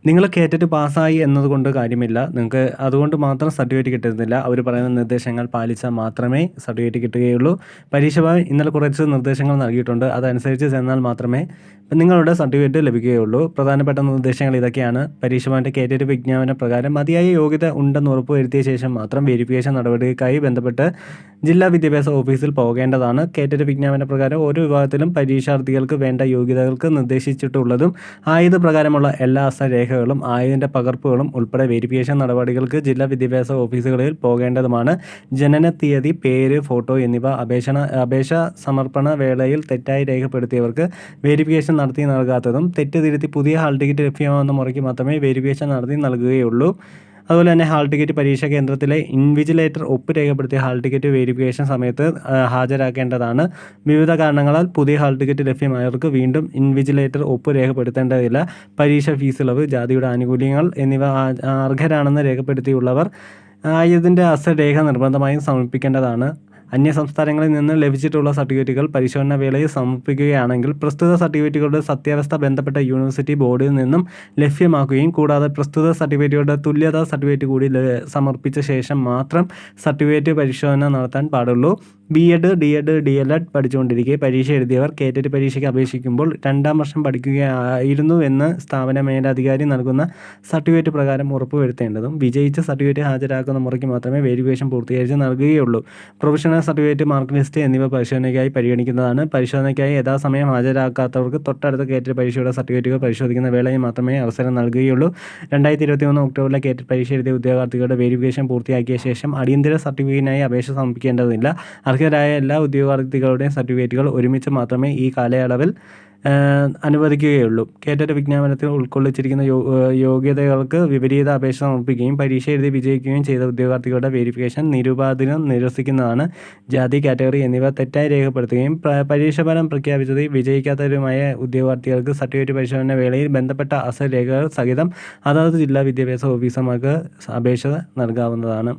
നിങ്ങൾ കേറ്റിട്ട് പാസ്സായി എന്നതുകൊണ്ട് കാര്യമില്ല. നിങ്ങൾക്ക് അതുകൊണ്ട് മാത്രം സർട്ടിഫിക്കറ്റ് കിട്ടുന്നില്ല. അവർ പറയുന്ന നിർദ്ദേശങ്ങൾ പാലിച്ചാൽ മാത്രമേ സർട്ടിഫിക്കറ്റ് കിട്ടുകയുള്ളൂ. പരീക്ഷ ഭവൻ ഇന്നലെ കുറച്ച് നിർദ്ദേശങ്ങൾ നൽകിയിട്ടുണ്ട്. അതനുസരിച്ച് ചെന്നാൽ മാത്രമേ നിങ്ങളുടെ സർട്ടിഫിക്കറ്റ് ലഭിക്കുകയുള്ളൂ. പ്രധാനപ്പെട്ട നിർദ്ദേശങ്ങൾ ഇതൊക്കെയാണ്. പരീക്ഷ ഭവൻ്റെ കേറ്ററ്റ് വിജ്ഞാപന പ്രകാരം മതിയായ യോഗ്യത ഉണ്ടെന്ന് ഉറപ്പുവരുത്തിയ ശേഷം മാത്രം വെരിഫിക്കേഷൻ നടപടികൾക്കായി ബന്ധപ്പെട്ട് ജില്ലാ വിദ്യാഭ്യാസ ഓഫീസിൽ പോകേണ്ടതാണ്. കേറ്ററ്റ് വിജ്ഞാപന പ്രകാരം ഓരോ വിഭാഗത്തിലും പരീക്ഷാർത്ഥികൾക്ക് വേണ്ട യോഗ്യതകൾക്ക് നിർദ്ദേശിച്ചിട്ടുള്ളതും ആയത് പ്രകാരമുള്ള എല്ലാ രേഖകളും ആയതിൻ്റെ പകർപ്പുകളും ഉൾപ്പെടെ വെരിഫിക്കേഷൻ നടപടികൾക്ക് ജില്ലാ വിദ്യാഭ്യാസ ഓഫീസുകളിൽ പോകേണ്ടതുമാണ്. ജനന തീയതി, പേര്, ഫോട്ടോ എന്നിവ അപേക്ഷ സമർപ്പണ വേളയിൽ തെറ്റായി രേഖപ്പെടുത്തിയവർക്ക് വെരിഫിക്കേഷൻ നടത്തി നൽകാത്തതും തെറ്റ് തിരുത്തി പുതിയ ഹാൾ ടിക്കറ്റ് ലഭ്യമാകുന്ന മുറയ്ക്ക് മാത്രമേ വെരിഫിക്കേഷൻ നടത്തി നൽകുകയുള്ളൂ. അതുപോലെ തന്നെ ഹാൾ ടിക്കറ്റ് പരീക്ഷാ കേന്ദ്രത്തിലെ ഇൻവിജിലേറ്റർ ഒപ്പ് രേഖപ്പെടുത്തിയ ഹാൾ ടിക്കറ്റ് വെരിഫിക്കേഷൻ സമയത്ത് ഹാജരാക്കേണ്ടതാണ്. വിവിധ കാരണങ്ങളാൽ പുതിയ ഹാൾ ടിക്കറ്റ് ലഭ്യമായവർക്ക് വീണ്ടും ഇൻവിജിലേറ്റർ ഒപ്പ് രേഖപ്പെടുത്തേണ്ടതില്ല. പരീക്ഷ ഫീസ് ഇളവ്, ജാതിയുടെ ആനുകൂല്യങ്ങൾ എന്നിവ അർഹരാണെന്ന് രേഖപ്പെടുത്തിയുള്ളവർ ഇതിൻ്റെ രേഖ നിർബന്ധമായും സമർപ്പിക്കേണ്ടതാണ്. അന്യസംസ്ഥാനങ്ങളിൽ നിന്ന് ലഭിച്ചിട്ടുള്ള സർട്ടിഫിക്കറ്റുകൾ പരിശോധനാ വേളയിൽ സമർപ്പിക്കുകയാണെങ്കിൽ പ്രസ്തുത സർട്ടിഫിക്കറ്റുകളുടെ സത്യാവസ്ഥ ബന്ധപ്പെട്ട യൂണിവേഴ്സിറ്റി ബോർഡിൽ നിന്നും ലഭ്യമാക്കുകയും കൂടാതെ പ്രസ്തുത സർട്ടിഫിക്കറ്റുകളുടെ തുല്യതാ സർട്ടിഫിക്കറ്റ് കൂടി സമർപ്പിച്ച ശേഷം മാത്രം സർട്ടിഫിക്കറ്റ് പരിശോധന നടത്താൻ പാടുള്ളൂ. B.Ed, D.Ed, D.Led പഠിച്ചുകൊണ്ടിരിക്കെ പരീക്ഷ എഴുതിയവർ കേറ്ററ്റ് പരീക്ഷയ്ക്ക് അപേക്ഷിക്കുമ്പോൾ 2ാം വർഷം പഠിക്കുകയായിരുന്നു എന്ന് സ്ഥാപന മേലധികാരി നൽകുന്ന സർട്ടിഫിക്കറ്റ് പ്രകാരം ഉറപ്പുവരുത്തേണ്ടതും വിജയിച്ച സർട്ടിഫിക്കറ്റ് ഹാജരാക്കുന്ന മുറയ്ക്ക് മാത്രമേ വെരിഫിക്കേഷൻ പൂർത്തീകരിച്ച് നൽകുകയുള്ളൂ. പ്രൊഫഷണൽ സർട്ടിഫിക്കറ്റ്, മാർക്ക് ലിസ്റ്റ് എന്നിവ പരിശോധനയ്ക്കായി പരിഗണിക്കുന്നതാണ്. പരിശോധനയ്ക്കായി യഥാസമയം ഹാജരാക്കാത്തവർക്ക് തൊട്ടടുത്ത കേറ്ററ്റ് പരീക്ഷയുടെ സർട്ടിഫിക്കറ്റുകൾ പരിശോധിക്കുന്ന വേളയിൽ മാത്രമേ അവസരം നൽകുകയുള്ളൂ. 2021 ഒക്ടോബറിലെ കേറ്ററ്റ് പരീക്ഷ എഴുതിയ ഉദ്യോഗാർത്ഥികളുടെ വെരിഫിക്കേഷൻ പൂർത്തിയാക്കിയ ശേഷം അടിയന്തര സർട്ടിഫിക്കറ്റിനായി അപേക്ഷ സമർപ്പിക്കേണ്ടതില്ല. അർഹരായ എല്ലാ ഉദ്യോഗാർത്ഥികളുടെയും സർട്ടിഫിക്കറ്റുകൾ ഒരുമിച്ച് മാത്രമേ ഈ കാലയളവിൽ അനുവദിക്കുകയുള്ളൂ. കേറ്ററ്റ് വിജ്ഞാപനത്തിൽ ഉൾക്കൊള്ളിച്ചിരിക്കുന്ന യോഗ്യതകൾക്ക് വിപരീത അപേക്ഷ സമർപ്പിക്കുകയും പരീക്ഷ എഴുതി വിജയിക്കുകയും ചെയ്ത ഉദ്യോഗാർത്ഥികളുടെ വെരിഫിക്കേഷൻ നിരുപാധികം നിരസിക്കുന്നതാണ്. ജാതി, കാറ്റഗറി എന്നിവ തെറ്റായി രേഖപ്പെടുത്തുകയും പരീക്ഷാഫലം പ്രഖ്യാപിച്ചത് വിജയിക്കാത്തവരുമായ ഉദ്യോഗാർത്ഥികൾക്ക് സർട്ടിഫിക്കറ്റ് പരിശോധന വേളയിൽ ബന്ധപ്പെട്ട രേഖകൾ സഹിതം അതാത് ജില്ലാ വിദ്യാഭ്യാസ ഓഫീസർമാർക്ക് അപേക്ഷ നൽകാവുന്നതാണ്.